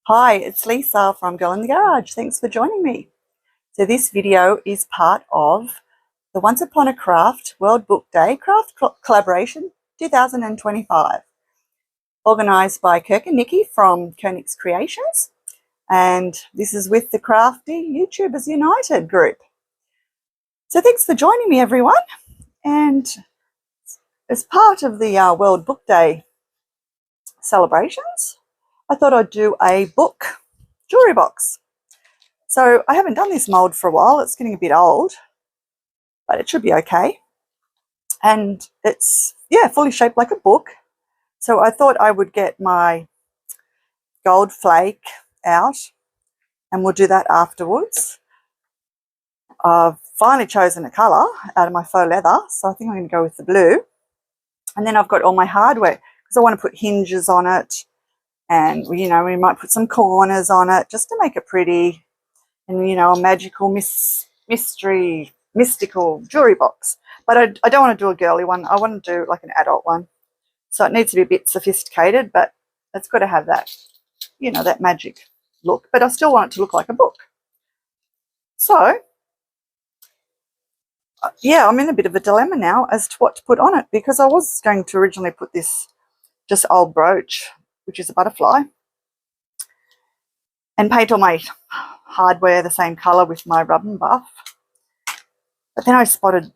Hi, it's Lisa from Girl in the Garage. Thanks for joining me. So this video is part of the Once Upon a Craft World Book Day Craft Collaboration 2025, organised by Kirk and Nikki from Koenig's Creations, and this is with the Crafty YouTubers United group. So thanks for joining me, everyone, and as part of the World Book Day celebrations, I thought I'd do a book jewellery box. So I haven't done this mould for a while. It's getting a bit old, but it should be okay. And it's, yeah, fully shaped like a book. So I thought I would get my gold flake out and we'll do that afterwards. I've finally chosen a colour out of my faux leather, so I think I'm going to go with the blue. And then I've got all my hardware because I want to put hinges on it, and you know, we might put some corners on it just to make it pretty, and you know, a magical mystical jewellery box. But I don't want to do a girly one. I want to do like an adult one. So it needs to be a bit sophisticated, but it's got to have that, you know, that magic look. But I still want it to look like a book. So yeah, I'm in a bit of a dilemma now as to what to put on it, because I was going to originally put this just old brooch, which is a butterfly, and paint all my hardware the same colour with my rub and buff. But then I spotted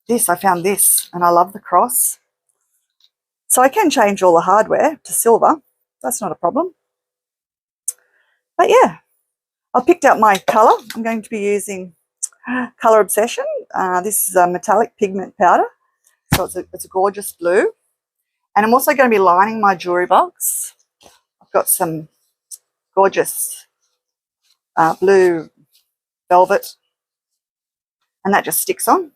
this, I found this, and I love the cross. So I can change all the hardware to silver. That's not a problem. But yeah, I picked out my colour. I'm going to be using Colour Obsession. This is a metallic pigment powder. So it's a gorgeous blue. And I'm also going to be lining my jewellery box. I've got some gorgeous blue velvet, and that just sticks on.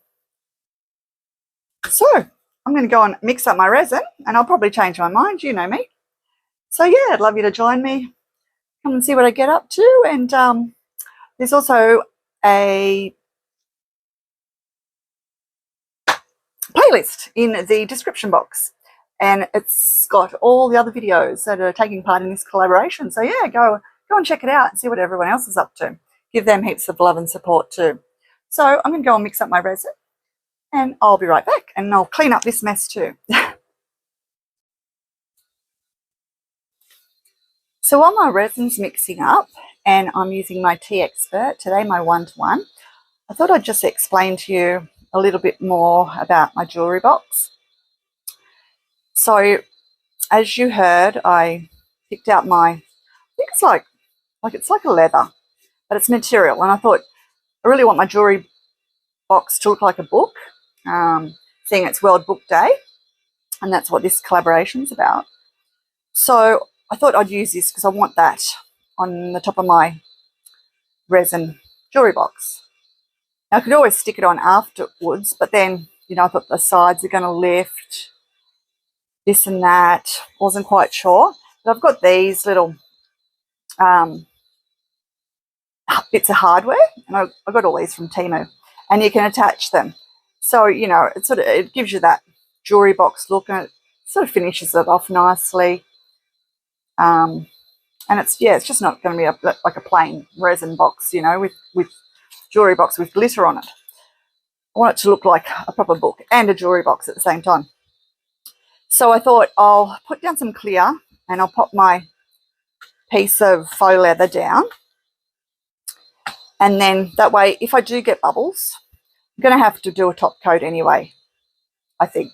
So I'm going to go and mix up my resin, and I'll probably change my mind. You know me. So yeah, I'd love you to join me. Come and see what I get up to. And there's also a playlist in the description box, and it's got all the other videos that are taking part in this collaboration. So yeah, go and check it out and see what everyone else is up to. Give them heaps of love and support too. So I'm going to go and mix up my resin, and I'll be right back, and I'll clean up this mess too. So while my resin's mixing up and I'm using my Tea Expert today, my 1-to-1, I thought I'd just explain to you a little bit more about my jewellery box. So as you heard, I picked out my, I think it's like a leather, but it's material, and I thought I really want my jewellery box to look like a book, seeing it's World Book Day, and that's what this collaboration's about. So I thought I'd use this because I want that on the top of my resin jewellery box. Now I could always stick it on afterwards, but then, you know, I thought the sides are going to lift, this and that. Wasn't quite sure. But I've got these little bits of hardware, and I got all these from Temu, and you can attach them. So, you know, it gives you that jewellery box look, and it sort of finishes it off nicely. And it's just not going to be like a plain resin box, you know, with jewellery box with glitter on it. I want it to look like a proper book and a jewellery box at the same time. So I thought I'll put down some clear, and I'll pop my piece of faux leather down. And then that way, if I do get bubbles, I'm going to have to do a top coat anyway, I think.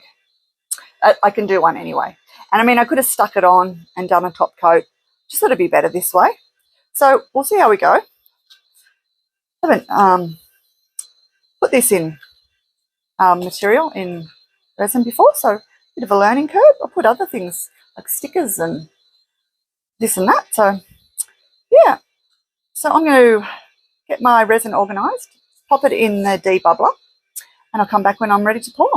I can do one anyway. And I mean, I could have stuck it on and done a top coat. Just thought it'd be better this way. So we'll see how we go. I haven't put this in material in resin before, so a bit of a learning curve. I'll put other things like stickers and this and that. So yeah, so I'm going to get my resin organised, pop it in the debubbler, and I'll come back when I'm ready to pour.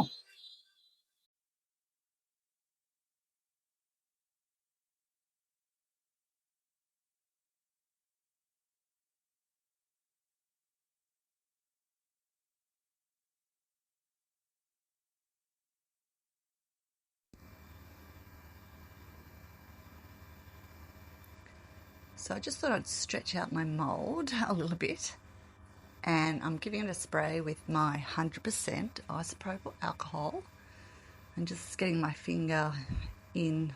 So I just thought I'd stretch out my mould a little bit, and I'm giving it a spray with my 100% isopropyl alcohol and just getting my finger in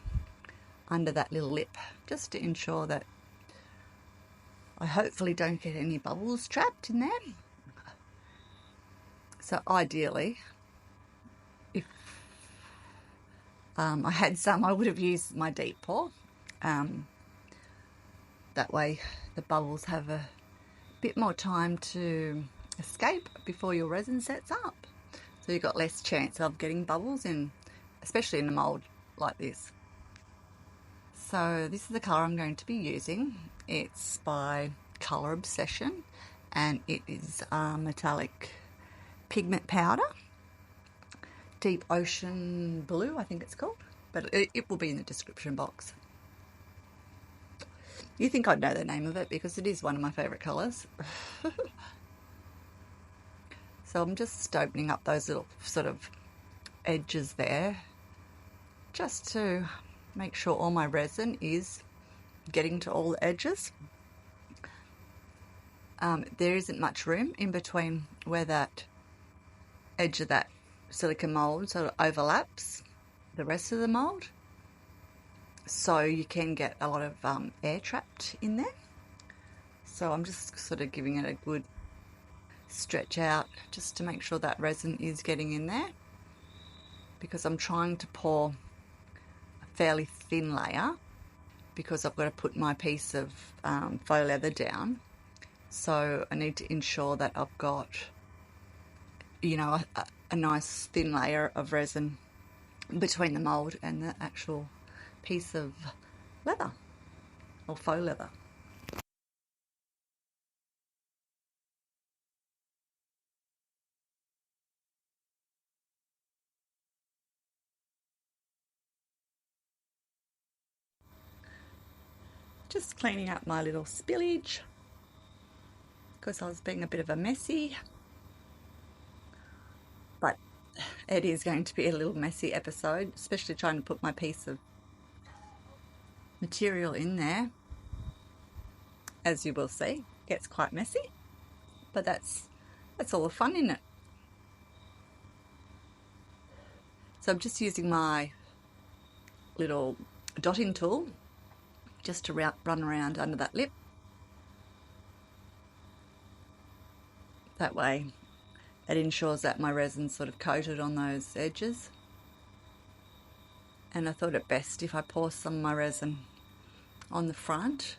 under that little lip just to ensure that I hopefully don't get any bubbles trapped in there. So ideally, if I had some, I would have used my deep pour. That way the bubbles have a bit more time to escape before your resin sets up. So you've got less chance of getting bubbles in, especially in a mould like this. So this is the colour I'm going to be using. It's by Colour Obsession, and it is metallic pigment powder. Deep Ocean Blue, I think it's called, but it will be in the description box. You think I'd know the name of it because it is one of my favourite colours. So I'm just opening up those little sort of edges there just to make sure all my resin is getting to all the edges. There isn't much room in between where that edge of that silicone mould sort of overlaps the rest of the mould, so you can get a lot of air trapped in there. So I'm just sort of giving it a good stretch out just to make sure that resin is getting in there, because I'm trying to pour a fairly thin layer because I've got to put my piece of faux leather down. So I need to ensure that I've got, you know, a nice thin layer of resin between the mould and the actual piece of leather or faux leather. Just cleaning up my little spillage because I was being a bit of a messy, but it is going to be a little messy episode, especially trying to put my piece of material in there. As you will see, it gets quite messy, but that's all the fun in it. So I'm just using my little dotting tool just to run around under that lip. That way it ensures that my resin's sort of coated on those edges. And I thought it best if I pour some of my resin on the front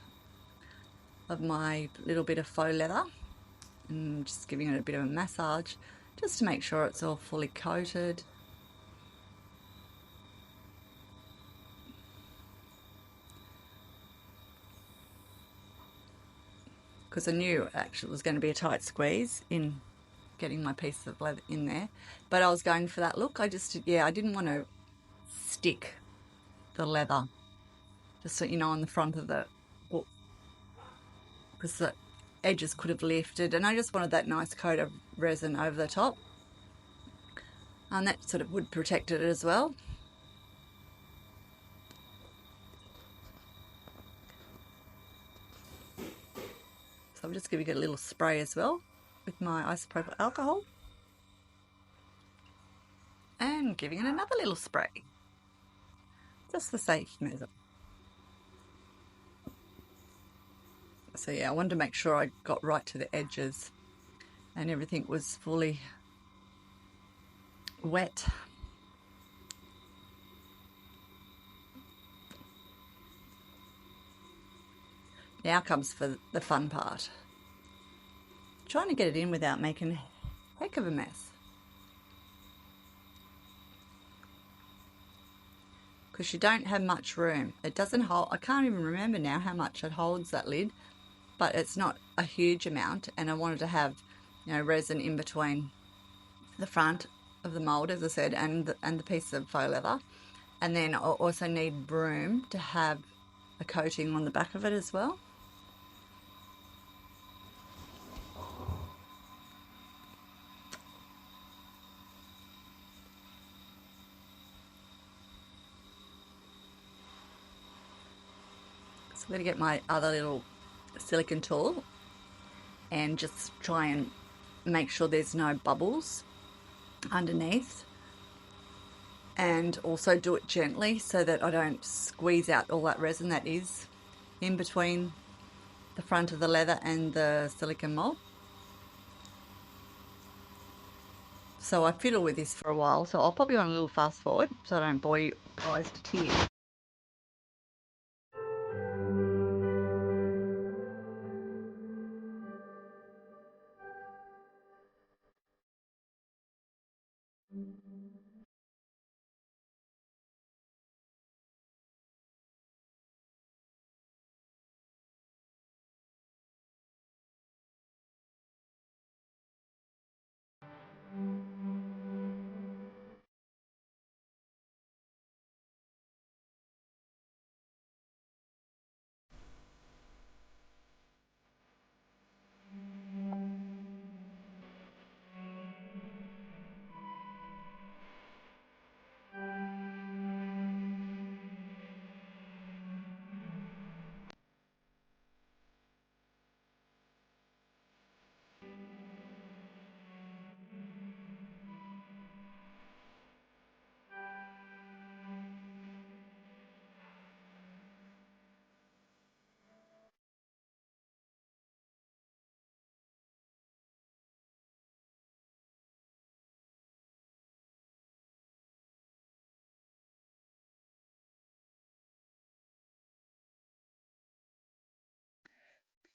of my little bit of faux leather and just giving it a bit of a massage just to make sure it's all fully coated. Because I knew actually it was going to be a tight squeeze in getting my piece of leather in there, but I was going for that look. I didn't want to stick the leather, just so you know, on the front of the book, because the edges could have lifted, and I just wanted that nice coat of resin over the top, and that sort of would protect it as well. So I'm just giving it a little spray as well with my isopropyl alcohol and giving it another little spray just for safe measure. So yeah, I wanted to make sure I got right to the edges and everything was fully wet. Now comes for the fun part. Trying to get it in without making a heck of a mess. Because you don't have much room. It doesn't hold, I can't even remember now how much it holds, that lid, but it's not a huge amount, and I wanted to have, you know, resin in between the front of the mould, as I said, and the piece of faux leather. And then I also need room to have a coating on the back of it as well. So going to get my other little silicone tool and just try and make sure there's no bubbles underneath, and also do it gently so that I don't squeeze out all that resin that is in between the front of the leather and the silicone mold. So I fiddle with this for a while, so I'll probably go on a little fast forward so I don't bore you guys to tears.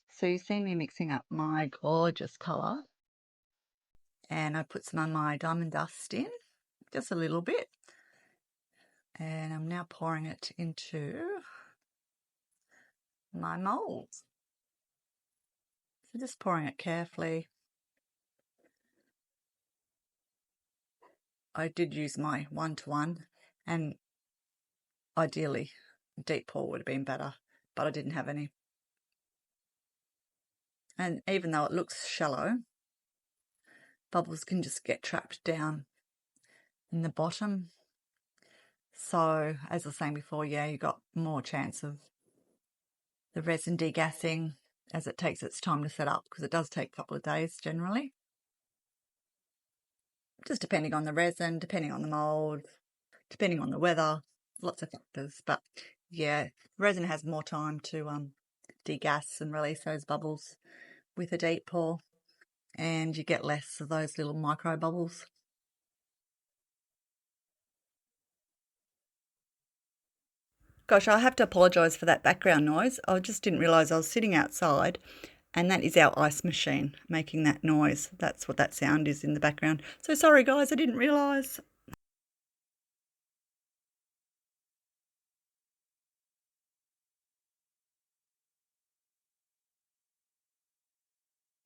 So you've seen me mixing up my gorgeous colour, and I put some of my diamond dust in, just a little bit, and I'm now pouring it into my molds. So just pouring it carefully. I did use my 1-to-1, and ideally deep pour would have been better, but I didn't have any. And even though it looks shallow, bubbles can just get trapped down in the bottom. So as I was saying before, yeah, you got more chance of the resin degassing as it takes its time to set up, because it does take a couple of days generally, just depending on the resin, depending on the mold, depending on the weather, lots of factors. But yeah, resin has more time to degas and release those bubbles with a deep pour, and you get less of those little micro bubbles. Gosh, I have to apologise for that background noise. I just didn't realise I was sitting outside, and that is our ice machine making that noise. That's what that sound is in the background. So sorry guys, I didn't realise.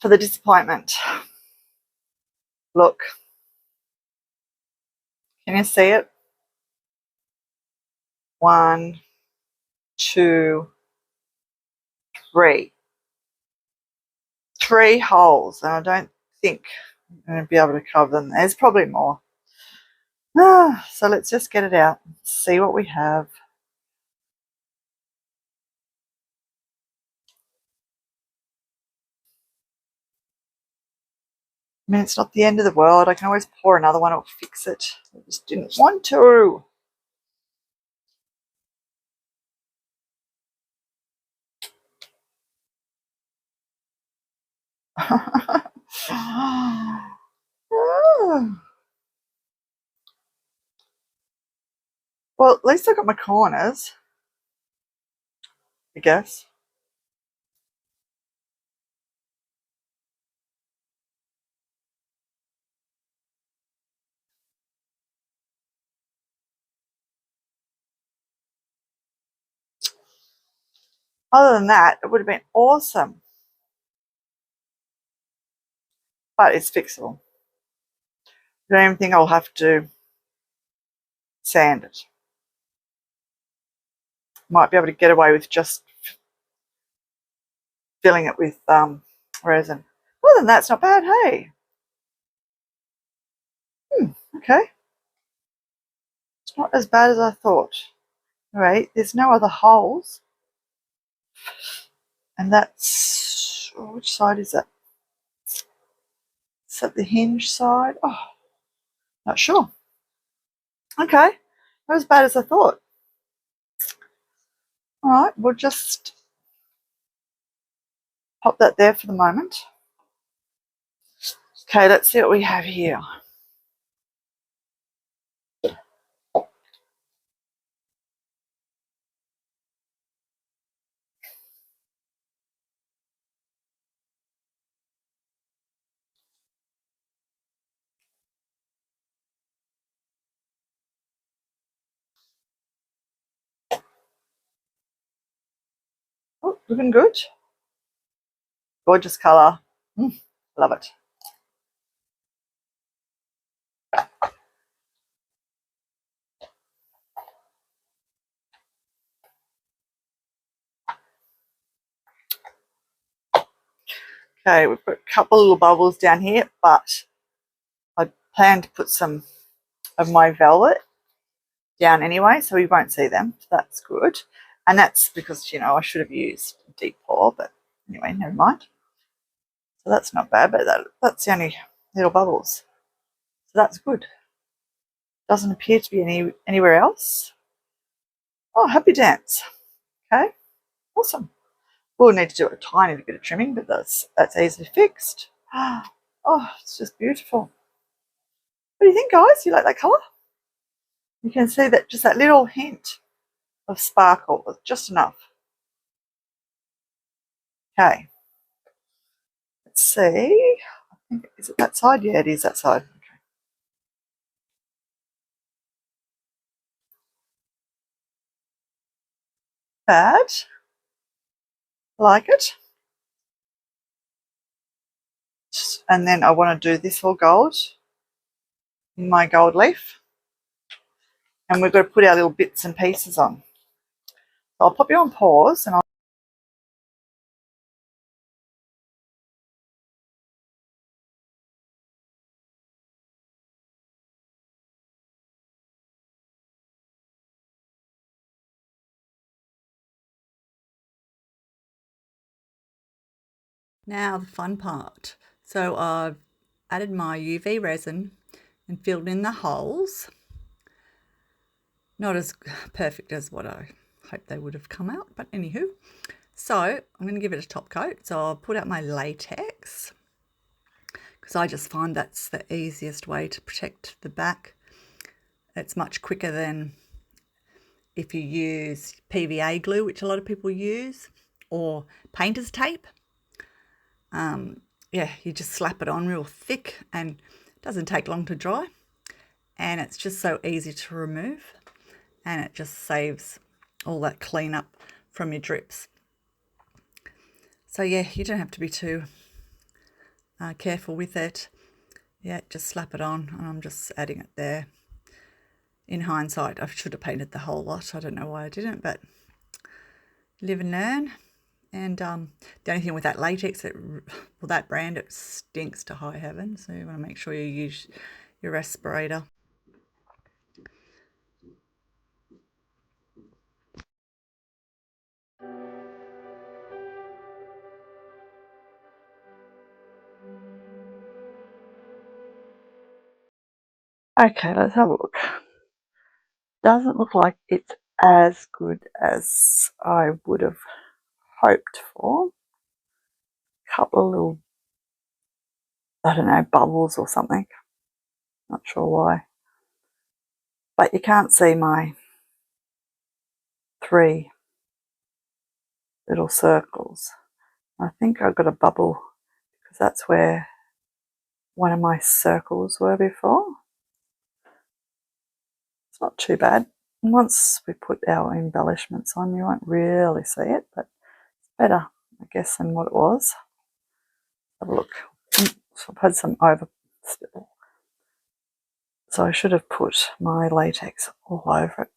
For the disappointment. Look. Can you see it? 1, 2, 3. 3 holes, and I don't think I'm going to be able to cover them. There's probably more. So let's just get it out, see what we have. I mean, it's not the end of the world. I can always pour another one or fix it. I just didn't want to. Well, at least I got my corners, I guess. Other than that, it would have been awesome. But it's fixable. I don't even think I'll have to sand it. Might be able to get away with just filling it with resin. Other than that, it's not bad, hey? Okay. It's not as bad as I thought. All right, there's no other holes. And that's, oh, which side is it? Is that the hinge side? Oh, not sure. Okay, not as bad as I thought. All right, we'll just pop that there for the moment. Okay, let's see what we have here. Oh, looking good. Gorgeous colour. Love it. Okay, we've got a couple of little bubbles down here, but I plan to put some of my velvet down anyway, so we won't see them. So that's good. And that's because, you know, I should have used deep pour, but anyway, never mind. So that's not bad, but that's the only little bubbles. So that's good. Doesn't appear to be anywhere else. Oh, happy dance. Okay, awesome. We'll need to do a tiny bit of trimming, but that's easily fixed. Oh, it's just beautiful. What do you think, guys? You like that colour? You can see that just that little hint of sparkle was just enough. Okay. Let's see. I think, is it that side? Yeah, it is that side. Okay. Bad. Like it. And then I want to do this whole gold in my gold leaf. And we've got to put our little bits and pieces on. So I'll pop you on pause and I'll Now the fun part. So I've added my UV resin and filled in the holes. Not as perfect as what I hoped they would have come out, but anywho. So I'm going to give it a top coat. So I'll put out my latex because I just find that's the easiest way to protect the back. It's much quicker than if you use PVA glue, which a lot of people use, or painter's tape. Yeah, you just slap it on real thick and it doesn't take long to dry. And it's just so easy to remove. And it just saves all that cleanup from your drips. So yeah, you don't have to be too careful with it. Yeah, just slap it on, and I'm just adding it there. In hindsight, I should have painted the whole lot. I don't know why I didn't, but live and learn. And the only thing with that latex, that brand, it stinks to high heaven. So you want to make sure you use your respirator. okay, let's have a look. Doesn't look like it's as good as I would have hoped for. A couple of little, I don't know, bubbles or something. Not sure why. But you can't see my 3 little circles. I think I've got a bubble because that's where one of my circles were before. It's not too bad. Once we put our embellishments on, you won't really see it, but it's better, I guess, than what it was. Have a look. So I've had some overspill. So I should have put my latex all over it.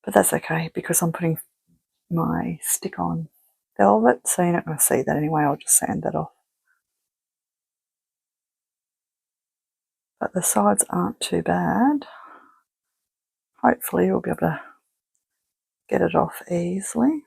But that's okay because I'm putting my stick-on velvet, so you're not going to see that anyway. I'll just sand that off. But the sides aren't too bad. Hopefully we'll be able to get it off easily.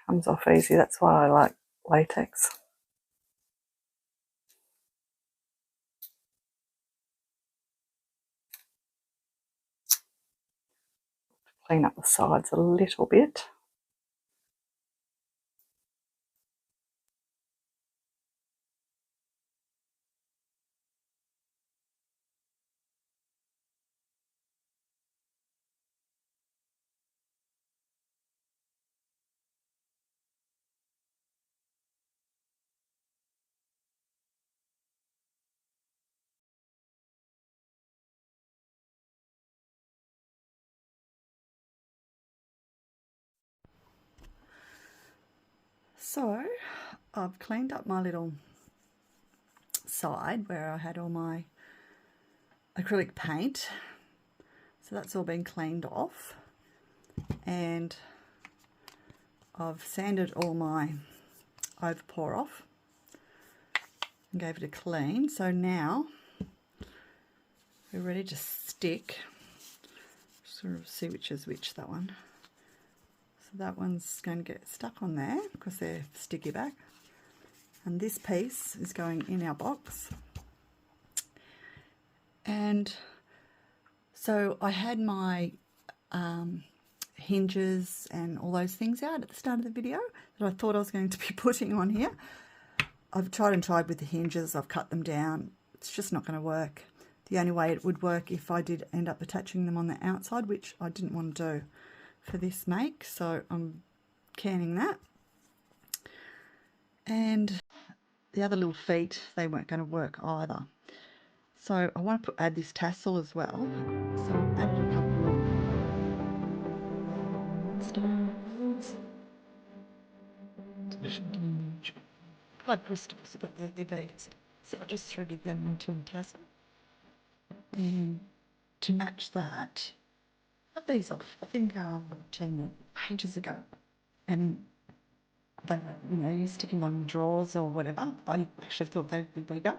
comes off easy. That's why I like latex. Clean up the sides a little bit. So I've cleaned up my little side where I had all my acrylic paint. So that's all been cleaned off, and I've sanded all my overpour off and gave it a clean. So now we're ready to stick. Sort of see which is which, that one. So that one's going to get stuck on there because they're sticky back. And this piece is going in our box. And so I had my hinges and all those things out at the start of the video that I thought I was going to be putting on here. I've tried and tried with the hinges. I've cut them down. It's just not going to work. The only way it would work if I did end up attaching them on the outside, which I didn't want to do for this make, so I'm canning that. And the other little feet, they weren't going to work either. So I want to add this tassel as well. So I added a couple of stones, blood crystals, but they're beads. So I just threaded them into a tassel. And to match that, cut these off, I think 10 pages ago. And but you stick them on drawers or whatever. I actually thought they'd be bigger.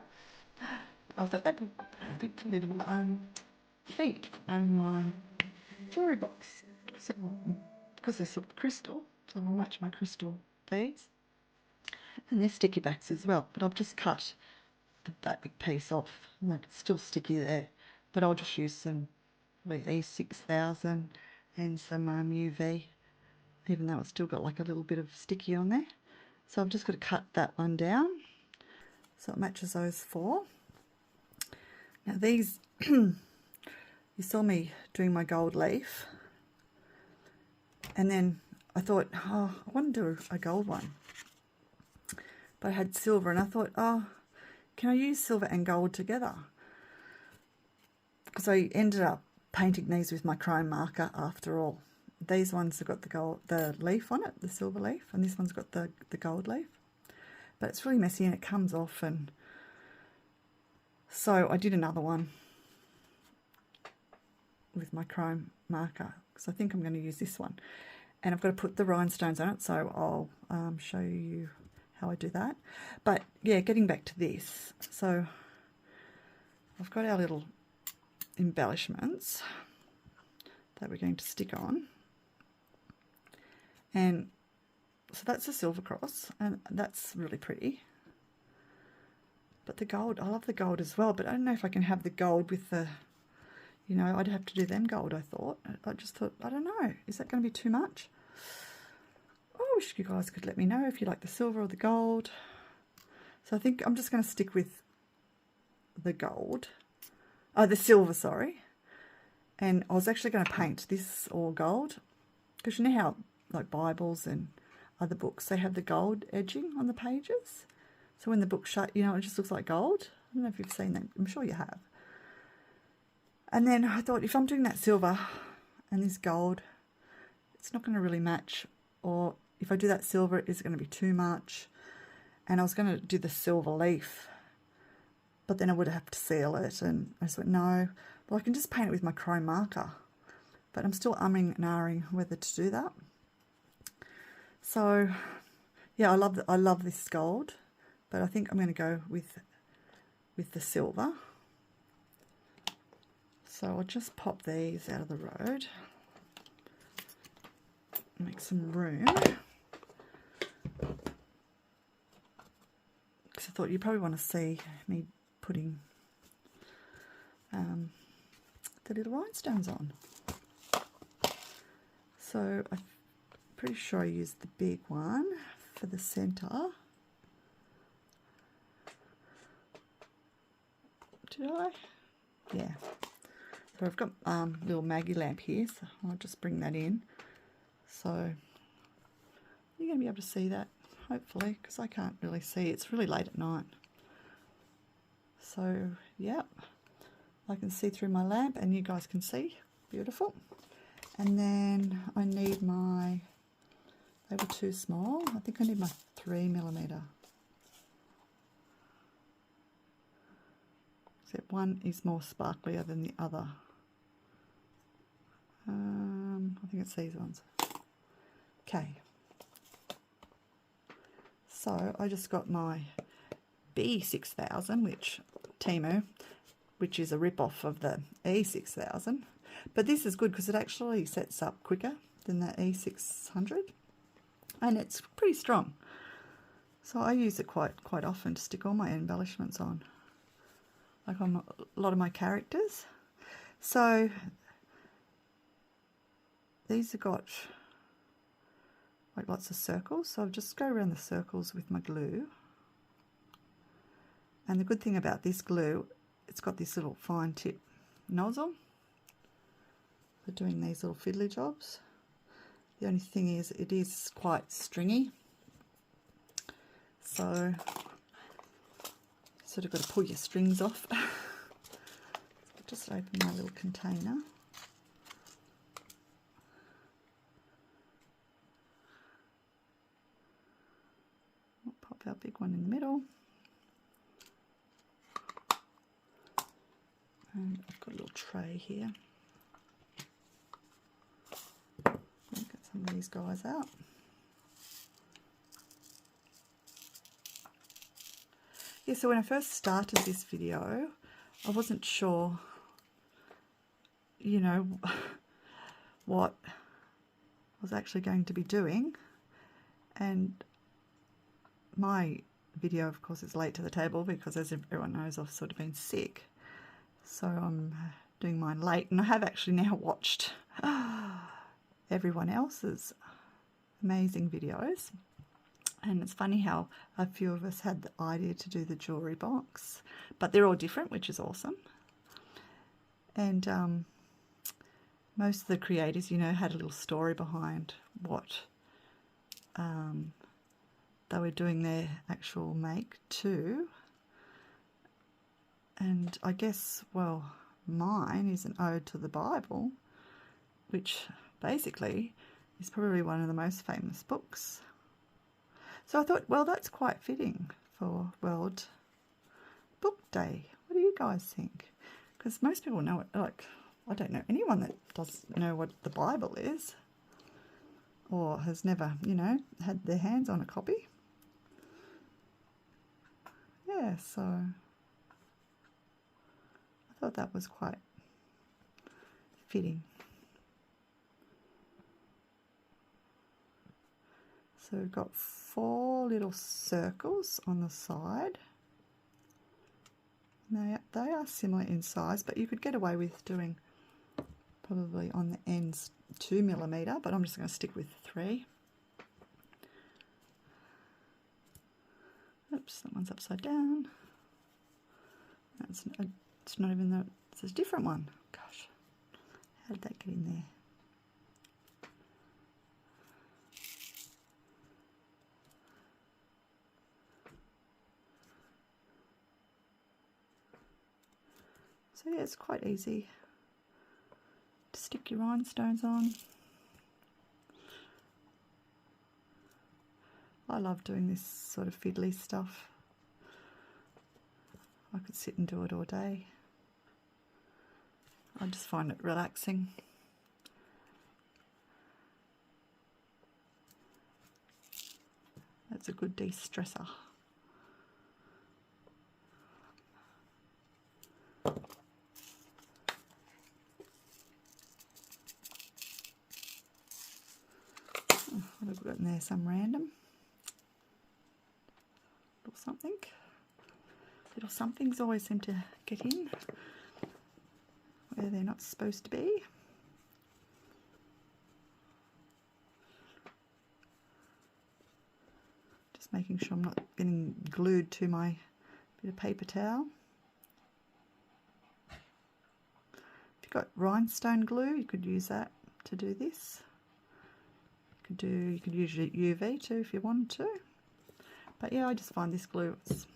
I thought that'd be perfect for little feet and my jewellery box. So, because they're sort of crystal, so I'll match my crystal beads. And they're sticky backs as well, but I've just cut that big piece off, and that's still sticky there. But I'll just use some E6000 and some UV, even though it's still got like a little bit of sticky on there. So I've just got to cut that one down so it matches those four. Now these, you saw me doing my gold leaf, and then I thought, oh, I want to do a gold one. But I had silver, and I thought, oh, can I use silver and gold together? Because I ended up painting these with my chrome marker after all. These ones have got the leaf on it, the silver leaf, and this one's got the gold leaf. But it's really messy and it comes off, and so I did another one with my chrome marker because I think I'm going to use this one. And I've got to put the rhinestones on it, so I'll show you how I do that. But yeah, getting back to this. So I've got our little embellishments that we're going to stick on. And so that's a silver cross, and that's really pretty. But the gold, I love the gold as well, but I don't know if I can have the gold with the, I'd have to do them gold, I thought. I just thought, I don't know, is that going to be too much? I wish you guys could let me know if you like the silver or the gold. So I think I'm just going to stick with the gold. Oh, the silver, sorry. And I was actually going to paint this all gold, because you know how like Bibles and other books, they have the gold edging on the pages. So when the book's shut, it just looks like gold. I don't know if you've seen that. I'm sure you have. And then I thought, if I'm doing that silver and this gold, it's not going to really match. Or if I do that silver, is it going to be too much? And I was going to do the silver leaf, but then I would have to seal it. And I just went, no. Well, I can just paint it with my chrome marker. But I'm still umming and ahhing whether to do that. So, yeah, I love this gold, but I think I'm going to go with the silver. So I'll just pop these out of the road, make some room. I thought you probably want to see me putting the little rhinestones on. So I'm pretty sure I used the big one for the centre. Did I? Yeah. So I've got a little Maggie lamp here, so I'll just bring that in. So you're going to be able to see that, hopefully, because I can't really see. It's really late at night. So, yeah, I can see through my lamp and you guys can see. Beautiful. And then I need my, they were too small. I think I need my 3mm. Except one is more sparklier than the other. I think it's these ones. Okay. So I just got my B6000, which Temu, which is a rip-off of the E6000. But this is good because it actually sets up quicker than the E600, and it's pretty strong. So I use it quite often to stick all my embellishments on, like on a lot of my characters. So these have got like lots of circles, so I'll just go around the circles with my glue. And the good thing about this glue, it's got this little fine tip nozzle for doing these little fiddly jobs. The only thing is it is quite stringy, so sort of got to pull your strings off. So I'll just open my little container. I'll pop our big one in the middle. And I've got a little tray here. Get some of these guys out. Yeah, so when I first started this video, I wasn't sure, you know, what I was actually going to be doing. And my video, of course, is late to the table because, as everyone knows, I've sort of been sick. So I'm doing mine late, and I have actually now watched everyone else's amazing videos. And it's funny how a few of us had the idea to do the jewellery box, but they're all different, which is awesome. And most of the creators, you know, had a little story behind what they were doing their actual make to. And I guess, well, mine is an ode to the Bible, which basically is probably one of the most famous books. So I thought, well, that's quite fitting for World Book Day. What do you guys think? Because most people know it. Like, I don't know anyone that doesn't know what the Bible is, or has never, you know, had their hands on a copy. Yeah, so I thought that was quite fitting. So we've got 4 little circles on the side. They are similar in size, but you could get away with doing probably on the ends 2mm, but I'm just going to stick with 3. Oops, that one's upside down. It's not even the, it's a different one. Gosh, how did that get in there? So yeah, it's quite easy to stick your rhinestones on. I love doing this sort of fiddly stuff. I could sit and do it all day. I just find it relaxing. That's a good de-stressor. What have we got in there? Some random or something. Little somethings always seem to get in where they're not supposed to be. Just making sure I'm not getting glued to my bit of paper towel. If you've got rhinestone glue, you could use that to do this. You could use UV too if you wanted to. But yeah, I just find this glue is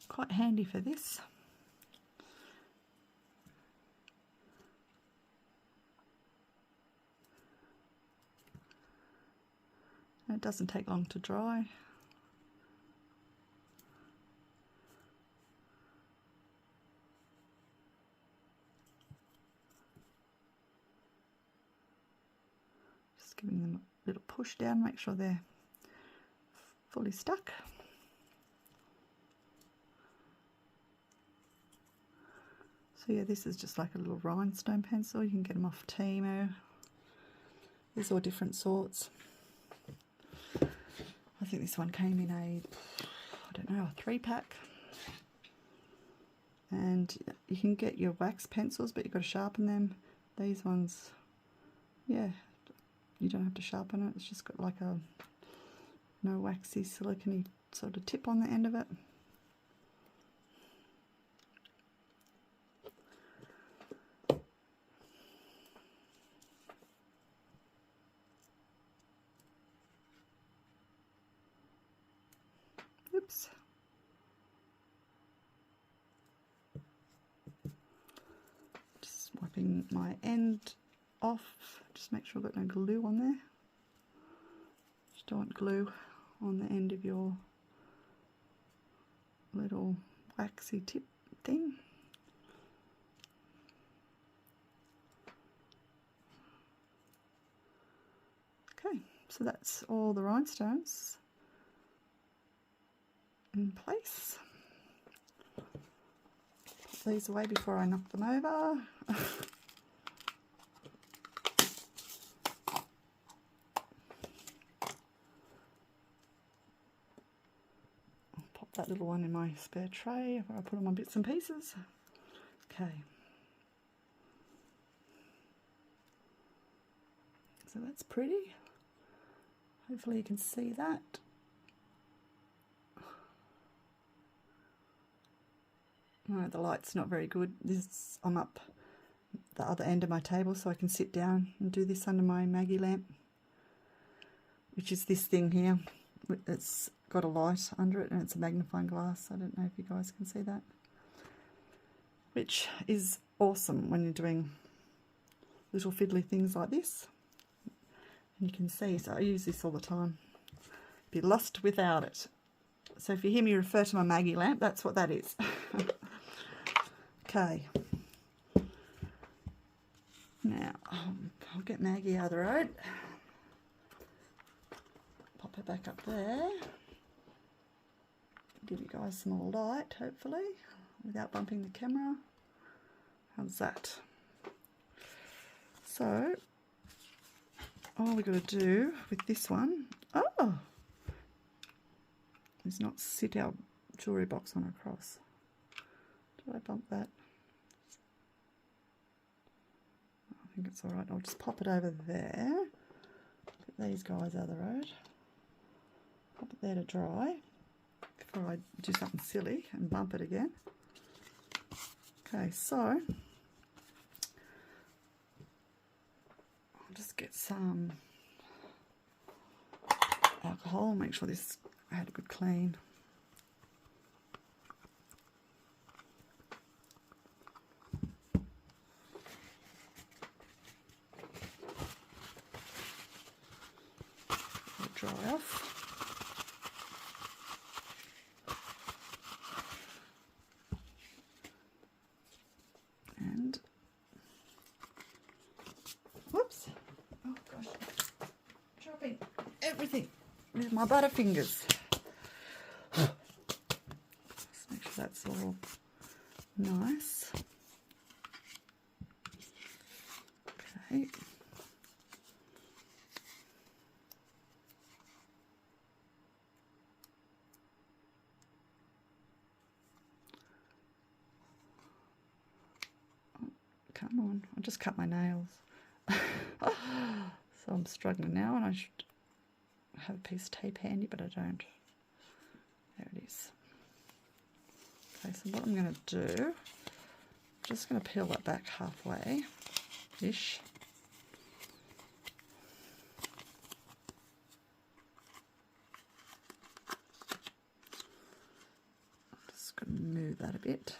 quite handy for this. And it doesn't take long to dry. Just giving them a little push down, make sure they're fully stuck. So yeah, this is just like a little rhinestone pencil. You can get them off Temu. There's all different sorts. I think this one came in a, I don't know, a 3-pack. And you can get your wax pencils, but you've got to sharpen them. These ones, yeah, you don't have to sharpen it. It's just got like a no waxy silicone sort of tip on the end of it. Oops. Just wiping my end off. Just make sure I've got no glue on there. Just don't want glue on the end of your little waxy tip thing. Okay, so that's all the rhinestones in place. Put these away before I knock them over. That little one in my spare tray where I put all my bits and pieces. Okay. So that's pretty. Hopefully you can see that. No, the light's not very good. I'm up the other end of my table so I can sit down and do this under my Maggie lamp, which is this thing here. It's got a light under it and it's a magnifying glass. I don't know if you guys can see that, which is awesome when you're doing little fiddly things like this. And you can see, so I use this all the time. Be lost without it. So if you hear me refer to my Maggie lamp, that's what that is. Okay. Now I'll get Maggie out of the road. Pop her back up there. Give you guys some more light, hopefully, without bumping the camera. How's that? So, all we've got to do with this one, is not sit our jewellery box on a cross. Did I bump that? I think it's alright. I'll just pop it over there. Put these guys out of the road. Pop it there to dry before I do something silly and bump it again. Okay, so I'll just get some alcohol, make sure this had a good clean. Dry off. And whoops, oh gosh, dropping everything with my butterfingers. Just make sure that's all nice. Okay. Come on, I just cut my nails. So I'm struggling now, and I should have a piece of tape handy, but I don't. There it is. Okay, so what I'm going to do, I'm just going to peel that back halfway-ish. I'm just going to move that a bit.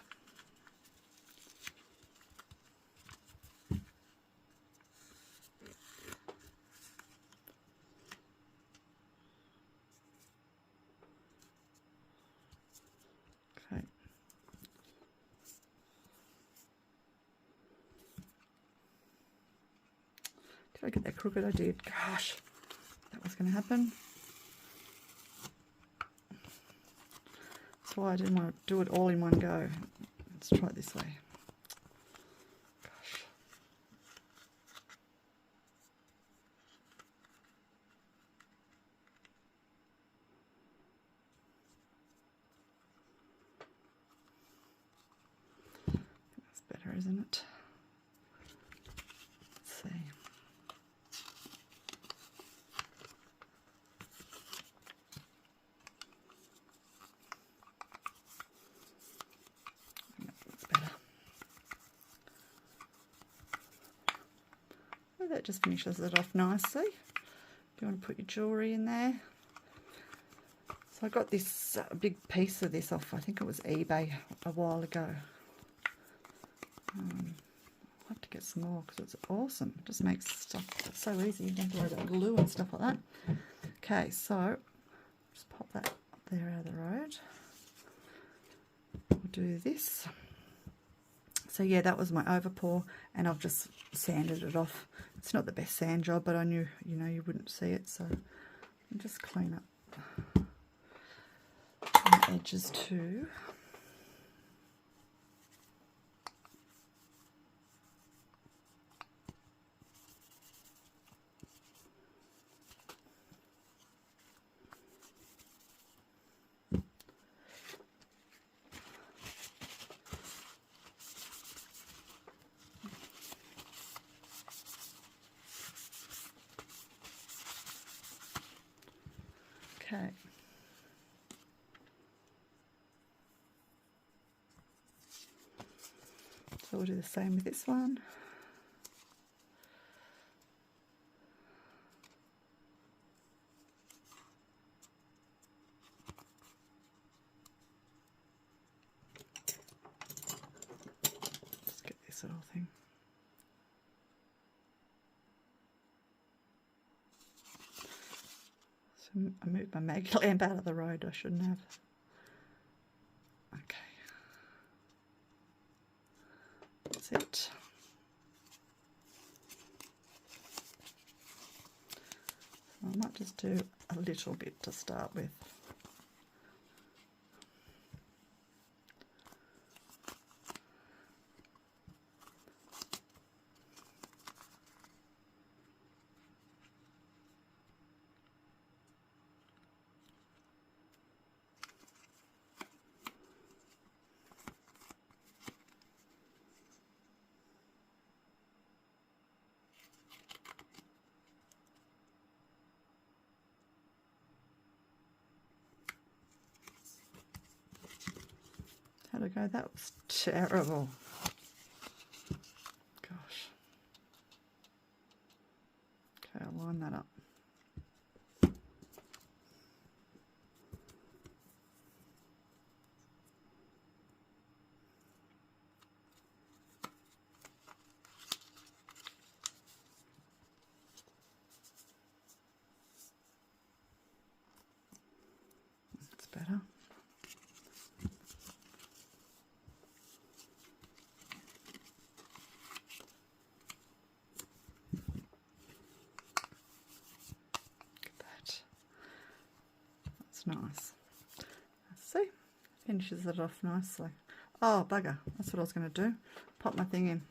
Okay. Did I get that crooked? I did. Gosh, that was going to happen. That's why I didn't want to do it all in one go. Let's try it this way. Gosh. That's better, isn't it? Let's see. That just finishes it off nicely. Do you want to put your jewellery in there? So I got this big piece of this off, I think it was eBay a while ago. I'll have to get some more because it's awesome. It just makes stuff so easy. You don't have to worry about glue and stuff like that. Okay, so just pop that up there out of the road. We'll do this. So yeah, that was my overpour, and I've just sanded it off. It's not the best sand job, but I knew, you know, you wouldn't see it, so I'll just clean up the edges too. Okay. So we'll do the same with this one. Just get this little thing. I moved my mag lamp out of the road, I shouldn't have. Okay. That's it. So I might just do a little bit to start with. How'd it go? That was terrible. Gosh. Okay, I'll line that up. That's better. Nice. Let's see. Finishes it off nicely. Oh, bugger. That's what I was going to do. Pop my thing in.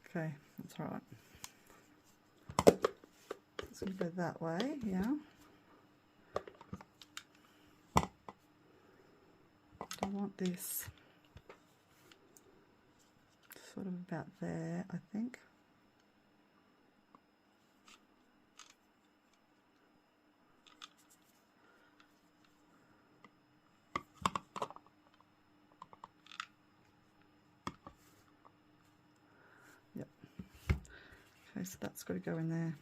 Okay, that's right. It's going to go that way, yeah. I want this sort of about there, I think. Yep. Okay, so that's got to go in there.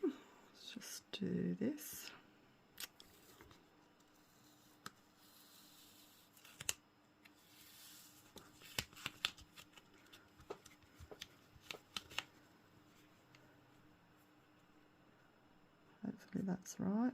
Let's just do this. Hopefully that's right.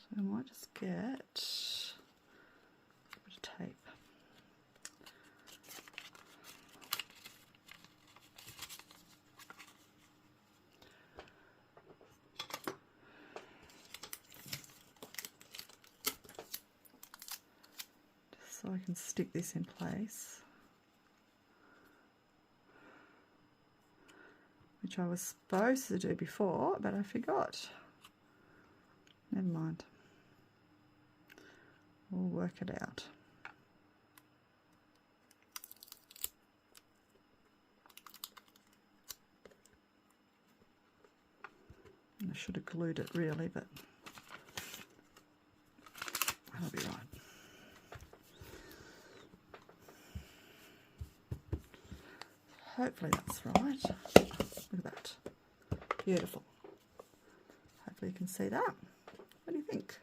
So I might just get a bit of tape. So I can stick this in place, which I was supposed to do before, but I forgot. Never mind. We'll work it out. I should have glued it really, but that'll be right. Hopefully that's right. Look at that. Beautiful. Hopefully you can see that. What do you think?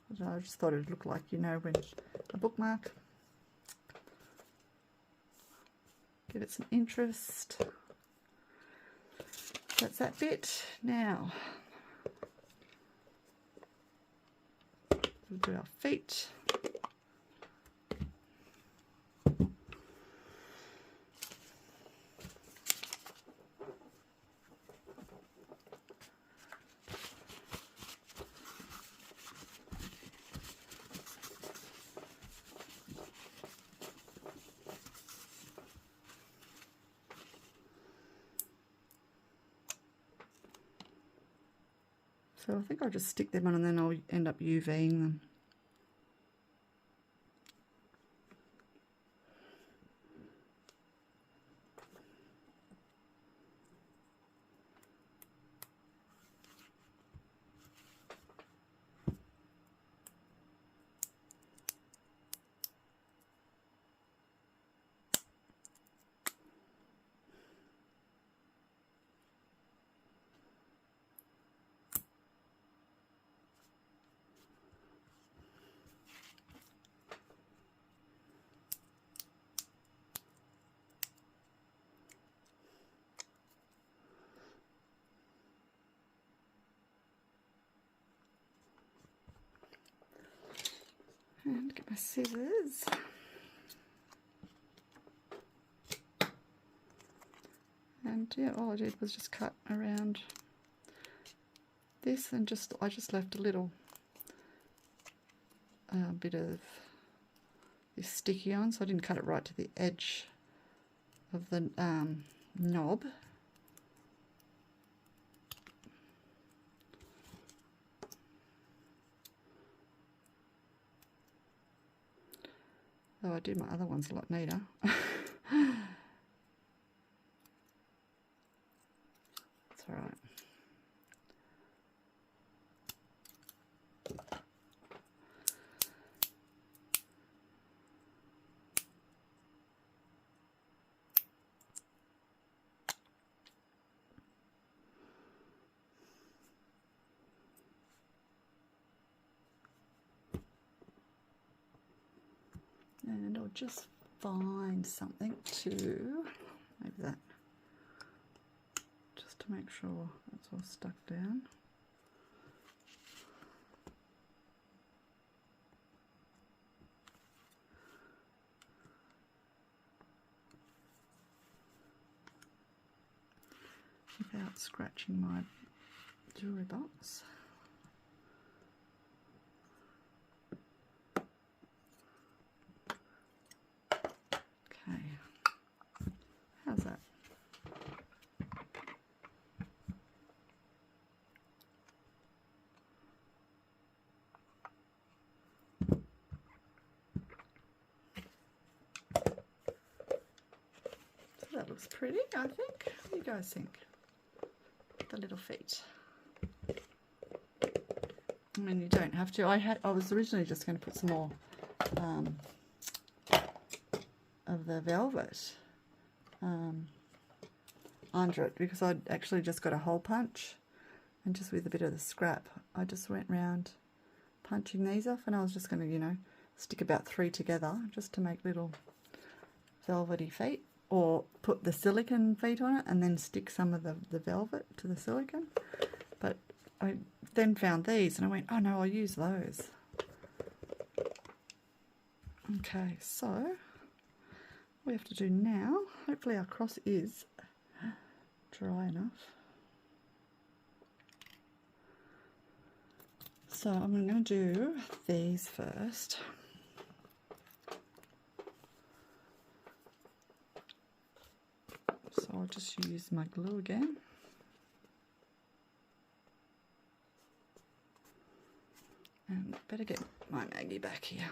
I don't know, I just thought it would look like, you know, when a bookmark. Give it some interest. That's that bit. Now, we'll do our feet. So I think I'll just stick them on and then I'll end up UVing them. And get my scissors. And yeah, all I did was just cut around this and I just left a little bit of this sticky on, so I didn't cut it right to the edge of the knob. Oh, I do my other ones a lot neater. It's all right. And I'll just find something to, maybe that, just to make sure that's all stuck down. without scratching my jewellery box. Okay, how's that? So that looks pretty, I think. What do you guys think? The little feet. I mean, you don't have to. I was originally just going to put some more of the velvet under it, because I'd actually just got a hole punch, and just with a bit of the scrap I just went round punching these off, and I was just going to, you know, stick about 3 together just to make little velvety feet, or put the silicone feet on it and then stick some of the velvet to the silicone. But I then found these and I went, oh no, I'll use those. Okay, so what we have to do now, hopefully our cross is dry enough. So I'm going to do these first. So I'll just use my glue again. And better get my Maggie back here.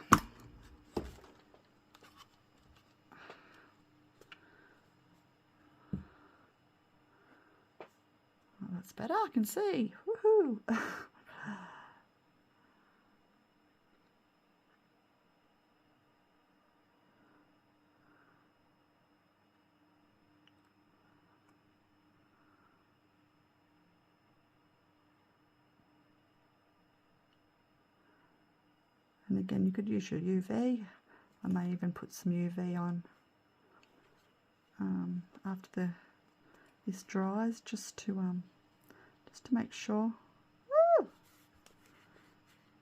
Oh, that's better, I can see. Woohoo! And again, you could use your UV. I may even put some UV on after this dries, just to make sure. Woo!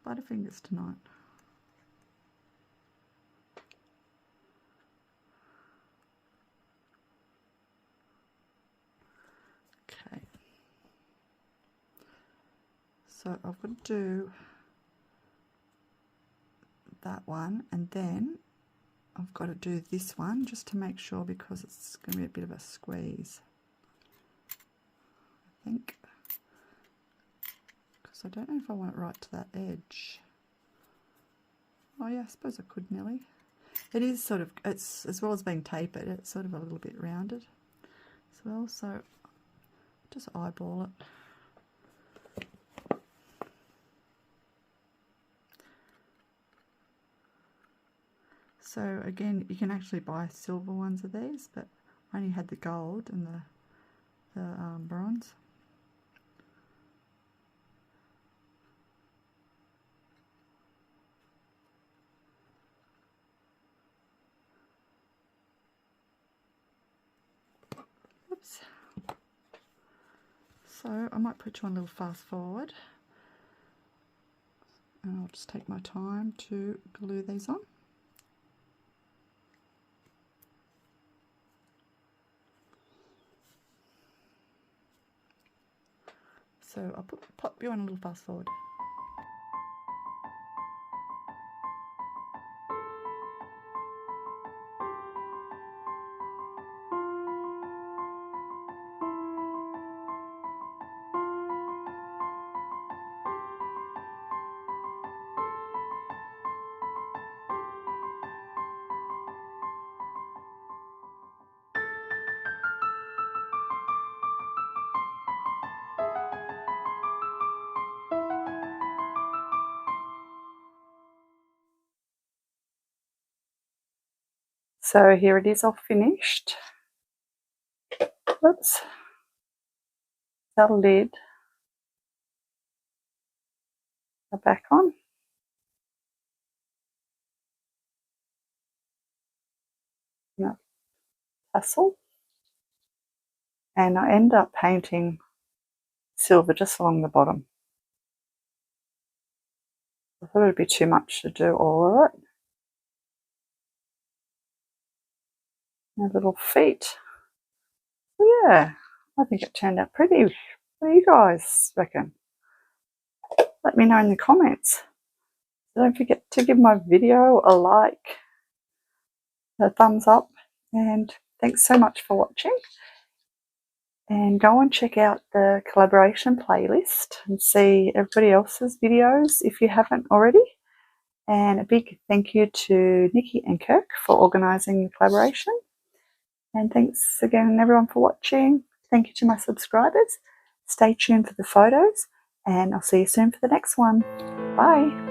Butterfingers tonight. Okay. So I've got to do that one, and then I've got to do this one just to make sure, because it's going to be a bit of a squeeze, I think, because I don't know if I want it right to that edge. Oh yeah, I suppose I could nearly. It is sort of, it's, as well as being tapered, it's sort of a little bit rounded as well, so just eyeball it. So again, you can actually buy silver ones of these, but I only had the gold and the bronze. Oops. So I might put you on a little fast forward, and I'll just take my time to glue these on. So I'll pop you on a little fast forward. So here it is all finished. Oops. That lid back on. No, tassel. And I end up painting silver just along the bottom. I thought it would be too much to do all of it. My little feet. Yeah, I think it turned out pretty. What do you guys reckon? Let me know in the comments. Don't forget to give my video a like, a thumbs up, and thanks so much for watching. And go and check out the collaboration playlist and see everybody else's videos if you haven't already. And a big thank you to Nikki and Kirk for organising the collaboration. And thanks again everyone for watching. Thank you to my subscribers. Stay tuned for the photos, and I'll see you soon for the next one. Bye.